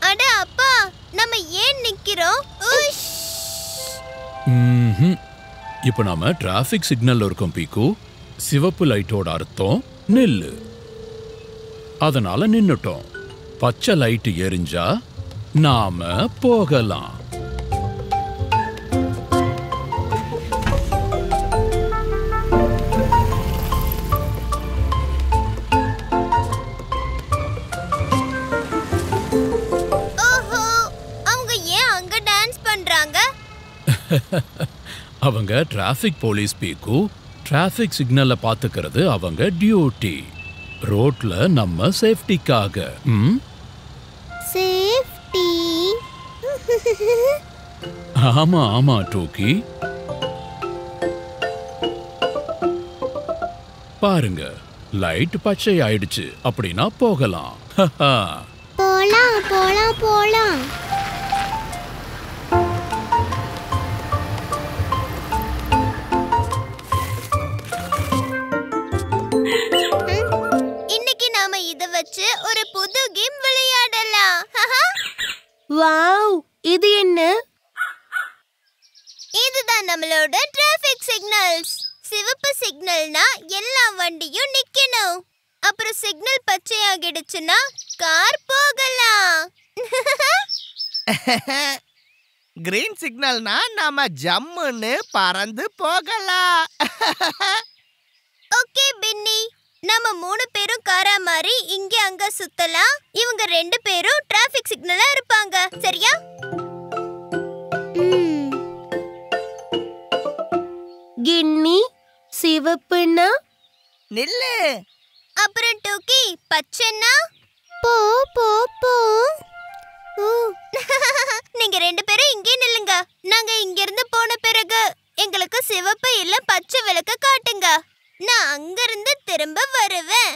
அட அப்பா, நம்ம ஏன் நிக்கிறோம்? இப்ப நாம டிராபிக் சிக்னல்ல இருக்கோம் பீக்கு. சிவப்பு லைட்டோட அர்த்தம் நில்லு. அதனால நின்னுட்டோம். பச்சை லைட் எரிஞ்சா நாம போகலாம். ஓஹோ, அவங்க ஏன் அங்க டான்ஸ் பண்றாங்க? அவங்க டிராபிக் போலீஸ் பீக்கு. டிராபிக் சிக்னல்ல பாத்துக்கிறது அவங்க டியூட்டி. ரோட்ல நம்ம சேஃப்டிக்காக. சேஃப்டி? ஆமா ஆமா டோக்கி. பாருங்க, லைட் பச்சை ஆயிடுச்சு. அப்படின்னா போகலாம். போலாம் போலாம் போலாம். இன்னைக்கு நாம இத வச்சு ஒரு புது கேம் விளையாடலாம். வாவ், இது என்ன? இதுதான் நம்மளோட டிராபிக் சிக்னல்ஸ். சிவப்பு சிக்னல்னா எல்லா வண்டியும் நிக்கணும். அப்புறம் சிக்னல் பச்சையாகிடுச்சுன்னா கார் போகலாம். கிரீன் சிக்னல்னா நாம ஜம்முன்னு பறந்து போகலாம். ஓகே பின்னி, நம்ம 3 பேரும் காரா மாதிரி இங்க அங்க சுத்தலாம். இவங்க 2 பேரும் டிராபிக் சிக்னலா இருப்பாங்க, சரியா? கின்னி, சிவப்புன்னா நில்லு. அப்புறம் டூக்கி, பச்சைன்னா போ போ போ. நீங்க 2 பேரும் இங்கே நில்லுங்க. நாங்க இங்க இருந்து போன பிறகு எங்களுக்கு சிவப்பு இல்ல பச்சை விளக்கு காட்டுங்க. நான் அங்க இருந்து திரும்ப வருவேன்.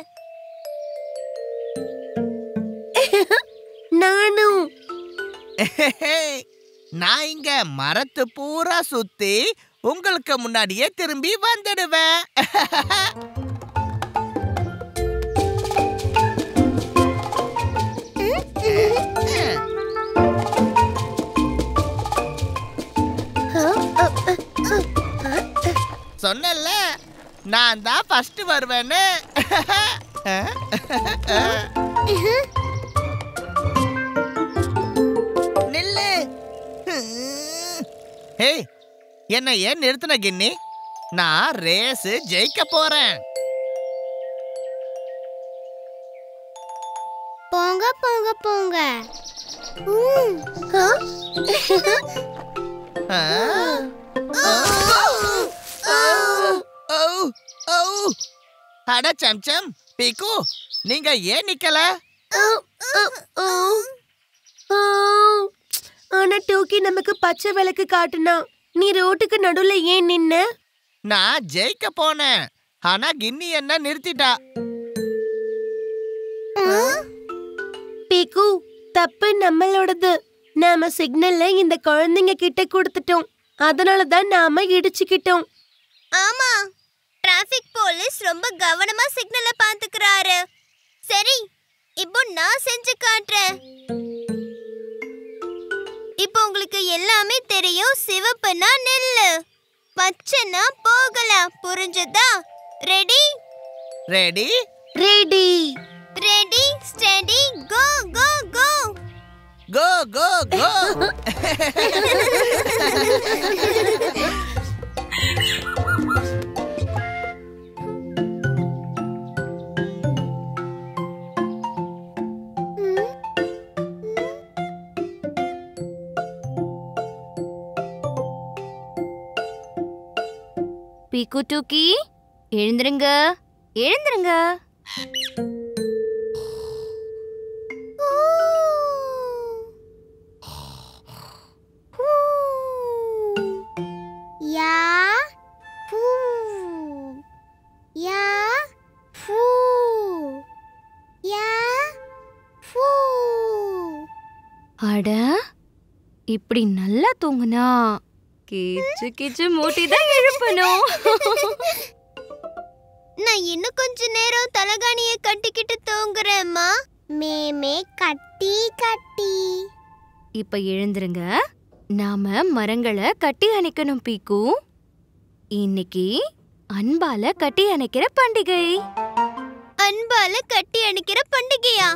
நானும். நான் இங்க மரத்து பூரா சுத்தி உங்களுக்கு முன்னாடியே திரும்பி வந்துடுவேன். சொன்னல, நான் தான் ஃபர்ஸ்ட் வருவேன்னு. நில்லு. ஹே, என்ன ஏன் நிறுத்தின கின்னி? நான் ரேஸ் ஜெயிக்க போறேன். போங்க போங்க போங்க. அட சம்சம், பீக்கு, நீங்க ஏன் நிக்கல? ஆனா டோக்கி நமக்கு பச்சை விளக்கு காட்டுனா, நீ ரோட்டுக்கு நடுவுல ஏன் நின்ன? நான் ஜெயிக்க போனேன், ஆனா கின்னி என்ன நிறுத்திட்டா. பீக்கு, தப்பு நம்மளோடது. நாம சிக்னல்ல இந்த குழந்தைங்க கிட்ட கொடுத்துட்டோம். அதனாலதான் நாம இடிச்சுக்கிட்டோம். ஆமா, டிராபிக் போலீஸ் ரொம்ப கவனமா சிக்னலை பாத்துக்கிறாரு. சரி, இப்போ நான் செஞ்சு காட்டுறேன். இப்போ உங்களுக்கு எல்லாமே தெரியும். சிவப்புனா நில்லு, பச்சைனா போகலாம். புரிஞ்சதா? Ready? Ready ready ready steady go go go. Go go go. பீக்கு டூக்கி, எழுந்துருங்க எழுந்துருங்க. யா பூ யா பூ. அட, இப்படி நல்லா தூங்குனா கிச்சு கிச்சு மூட்டி தான் எழுப்பணும். நான் இன்னும் கொஞ்ச நேரம் தலகாணிய கட்டிக்கிட்டு தூங்குறேம்மா. மேமே கட்டி கட்டி. இப்ப எழுந்துருங்க. நாம மரங்களை கட்டி அணைக்கணும் பீக்கு. இன்னைக்கு அன்பால கட்டி அணைக்கிற பண்டிகை. அன்பால கட்டி அணைக்கிற பண்டிகையா?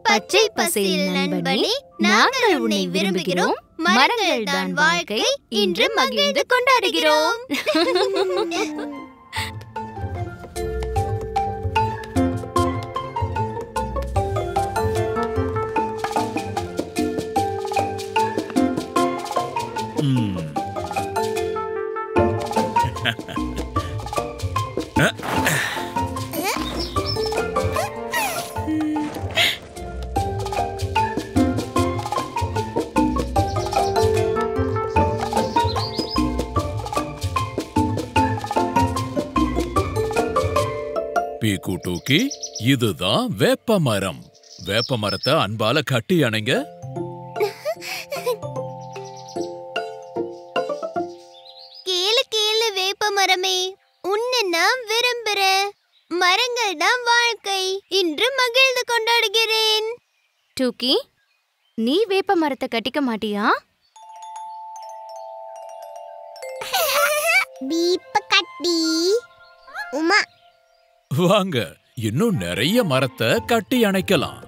பச்சை பசேல் நண்பனே, நாங்கள் உன்னை விரும்புகிறோம். மரங்கள் தான் வாழ்க்கை, இன்று மகிழ்ந்து கொண்டாடுகிறோம். பீக்கு டூக்கி, இதுதான் வேப்ப மரம். வேப்ப மரத்தை அன்பால கட்டி அணைங்க. கேளு கேளு வேப்ப மரமே, உன்னை நான் விரும்புறேன். மரங்கள் தான் வாழ்க்கை, இன்று மகிழ்ந்து கொண்டாடுகிறேன். டூக்கி, நீ வேப்ப மரத்தை கட்டிக்க மாட்டியா? பீப்ப கட்டி. உமா, வாங்க, இன்னும் நிறைய மரத்தை கட்டி அணைக்கலாம்.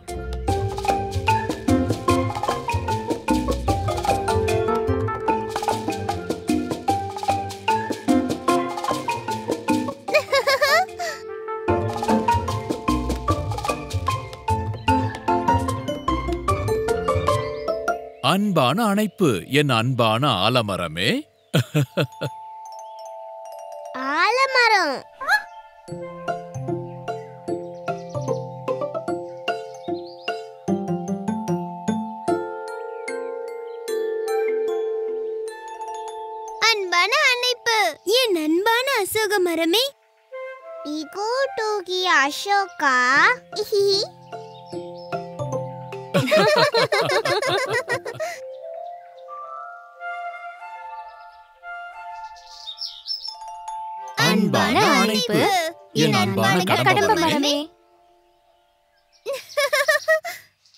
அன்பான அணைப்பு, என் அன்பான ஆலமரமே. ஆலமரம். அன்பான அணைப்பு, என் அன்பான அசோக மரமே. பீகு டூகி அசோகா. அன்பான அணைப்பு, என் அன்பான கடம்ப மரமே.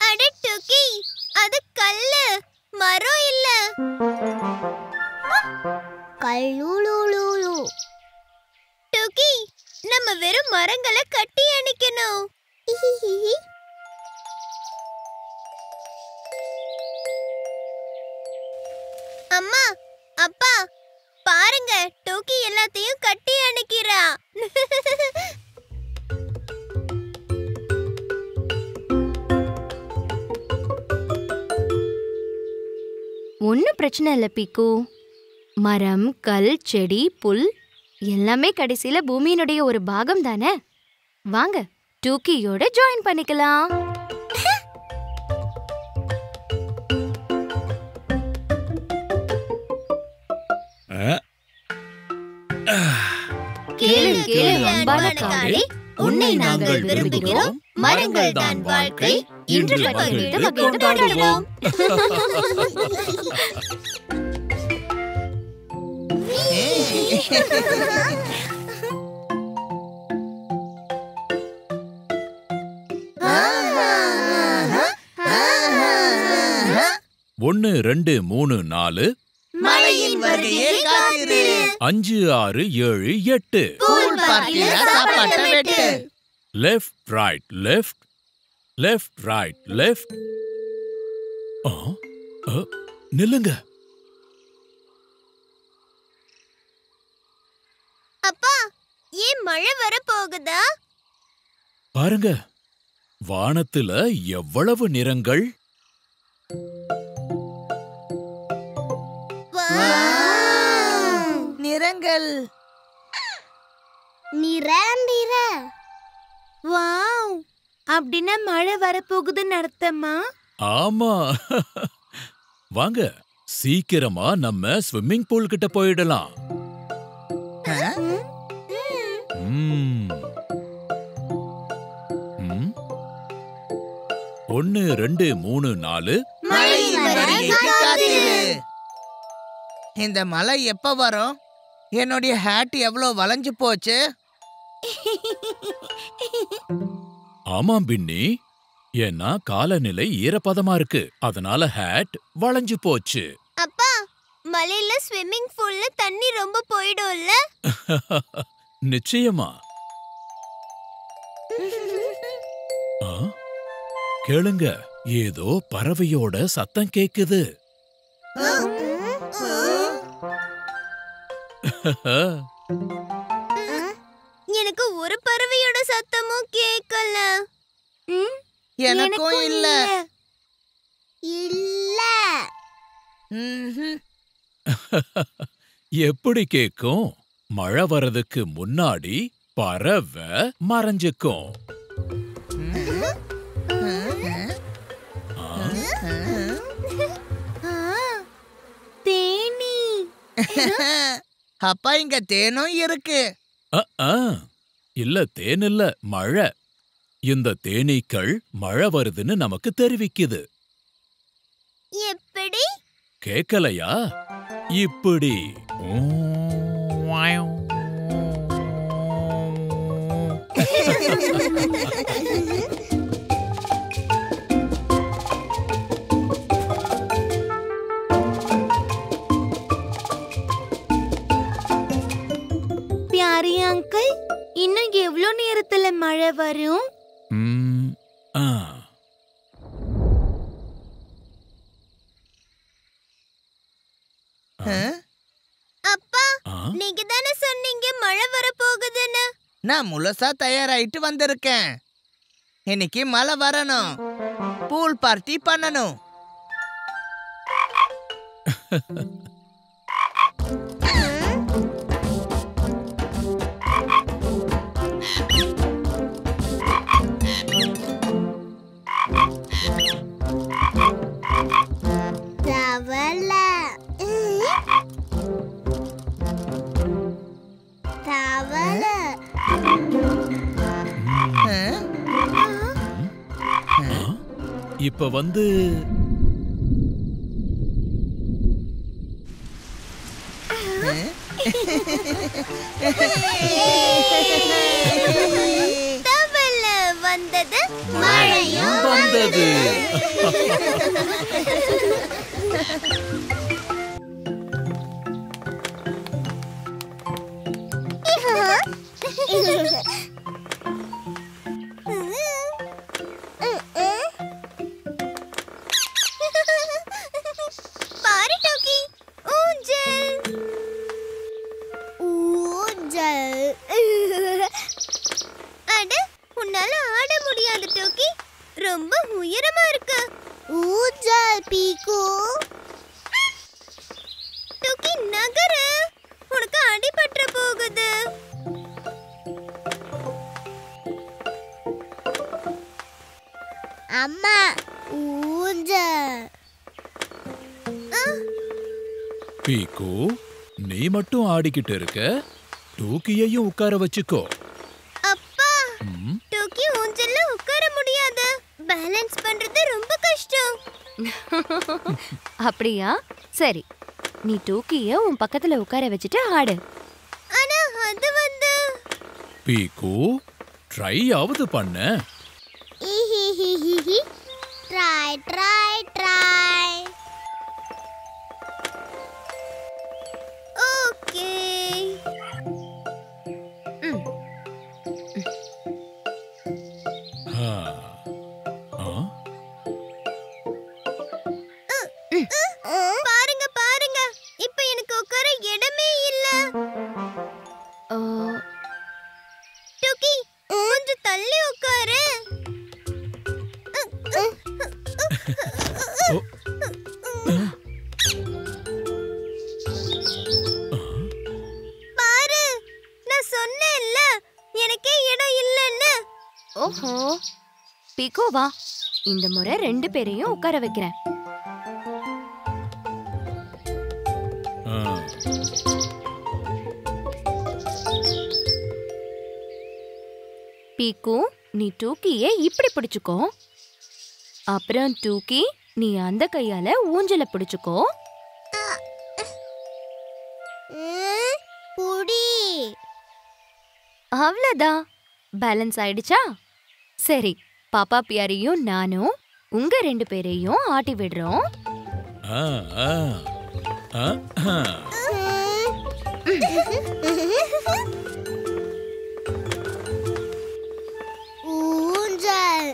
அட டூகி, அது கல்லு, மரம் இல்ல. கல்லுலுலுலு. டூகி, நம்ம வெறும் மரங்களை கட்டி அணைக்கணும். அம்மா, அப்பா, பாருங்க, டூகி எல்லாத்தையும் கட்டி அணைக்கிறா. ஒன்னும் பிரச்சனை இல்ல பீக்கு. மரம், கல், செடி, புல் எல்லாமே கடைசியில பூமியினுடைய ஒரு பாகம் தானே. வாங்க, டூக்கியோட ஜாயின் பண்ணிக்கலாம். கேளு கேளு அன்பான காடே, உன்னை நாங்கள் விரும்புகிறோம். மரங்கள் தான் வாழ்க்கை, இன்று மகிழ்ந்து மகிழ்ந்து கொண்டாடுவோம். ஒன்னு 2 3 4 மழையின் வருகையை காத்திரு. 5 6 7 8 பூல் பார்ட்டில சாப்பாட்டை வெட்டு. Left right left left right left. நில்லுங்க. அப்பா, ஏன் மழை வர போகுதா? பாருங்க, வானத்துல எவ்வளவு நிறங்கள். நிறங்கள். நிற. வாவ், அப்படின்னா மழை வரப்போகுதுன்னு அர்த்தமா? ஆமா. வாங்க, சீக்கிரமா நம்ம ஸ்விம்மிங் பூல் கிட்ட போயிடலாம். ம். ம். 1 2 3 4 மழையின் வருகைக்கு காத்திரு. இந்த மழை எப்ப வரும்? என்னுடைய ஹேட் எவ்வளவு வளைஞ்சு போச்சு. ஆமாம் பின்னி, ஏன்னா காலநிலை ஈரப்பதமா இருக்கு, அதனால ஹேட் வளைஞ்சு போச்சு. அப்பா, மலையில ஸ்விம்மிங் பூல்ல தண்ணி ரொம்ப போயிடும்ல? நிச்சயமா. ஆ, கேளுங்க, ஏதோ பறவையோட சத்தம் கேக்குது. எனக்கு ஒரு பறவையோட சத்தமும் கேட்கல. எனக்கும் இல்ல. இல்ல. எப்படி கேக்கும்? மழை வரதுக்கு முன்னாடி பறவை மறைஞ்சுக்கும். தேனி. அப்பா, இங்க தேனும் இருக்கு. இல்ல, தேன் இல்ல, மழை. இந்த தேனீக்கள் மழை வருதுன்னு நமக்கு தெரிவிக்குது. எப்படி? கேக்கலையா? இப்படி. பியாரி அங்கிள், இன்னும் எவ்வளவு நேரத்துல மழை வரும்? ஆ. அப்பா, ஆ? நீங்க தானே சொன்னீங்க மழை வர போகுதுன்னு. நான் முழுசா தயாராயிட்டு வந்திருக்கேன். இன்னைக்கு மழை வரணும், பூல் பார்ட்டி பண்ணணும். தவளை. தவளை. இப்ப வந்து தவளை வந்தது, மழையும் வந்தது. பாரு டோக்கி, ஊஞ்சல். ஊஞ்சல். அட, உன்னால ஆட முடியாது டோக்கி, ரொம்ப உயரமா இருக்கு. ஊஞ்சல் பீக்கு. டோக்கி, நகரு, உனக்கு அடிபட்டுற போகுது. அம்மா, ஊஞ்சல். பீக்கு, நீ மட்டும் ஆடிக்கிட்டு இருக்க, டூக்கியையும் உட்கார வச்சுக்கோ. அப்பா, ம், டோக்கி ஊஞ்சல்ல உட்கார முடியாது, பேலன்ஸ் பண்றது ரொம்ப கஷ்டம். அப்படியா? சரி, நீ டூக்கிய உன் பக்கத்துல உட்கார வச்சுட்டு ஆடு. ஆனா அது வந்து பீக்கு, ட்ரை ஆவது பண்ண. Try try try. ஓகே. ஆ. ஆ? பாருங்க பாருங்க, இப்ப எனக்கு உட்கார இடமே இல்ல. ஆ, டோக்கி, கொஞ்சம் தள்ளி உட்காரு. ஓ. பாரு, நான் சொன்னேன்ல எனக்கே இடம் இல்லைன்னு. ஓஹோ, பீக்கு வா, இந்த முறை 2 பேரையும் உட்கார வைக்கிறேன். ஆ. பீக்கு, நீ டூக்கிய இப்படி பிடிச்சுக்கோ. அப்புறம் டூக்கி, நீ அந்த கையால ஊஞ்சல பிடிச்சுக்கோ. புடி. அவ்வளவுதான். பேலன்ஸ் ஆயிடுச்சா? சரி, பாப்பா பியாரியும் நானும் உங்க 2 பேரையும் ஆட்டி விடுறோம். ஆ, ஆ, ஆ, ஆ. ஊஞ்சல்.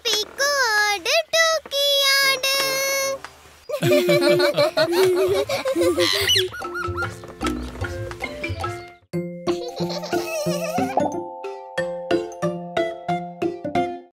பிக்கு ஆடு, டூக்கி ஆடு.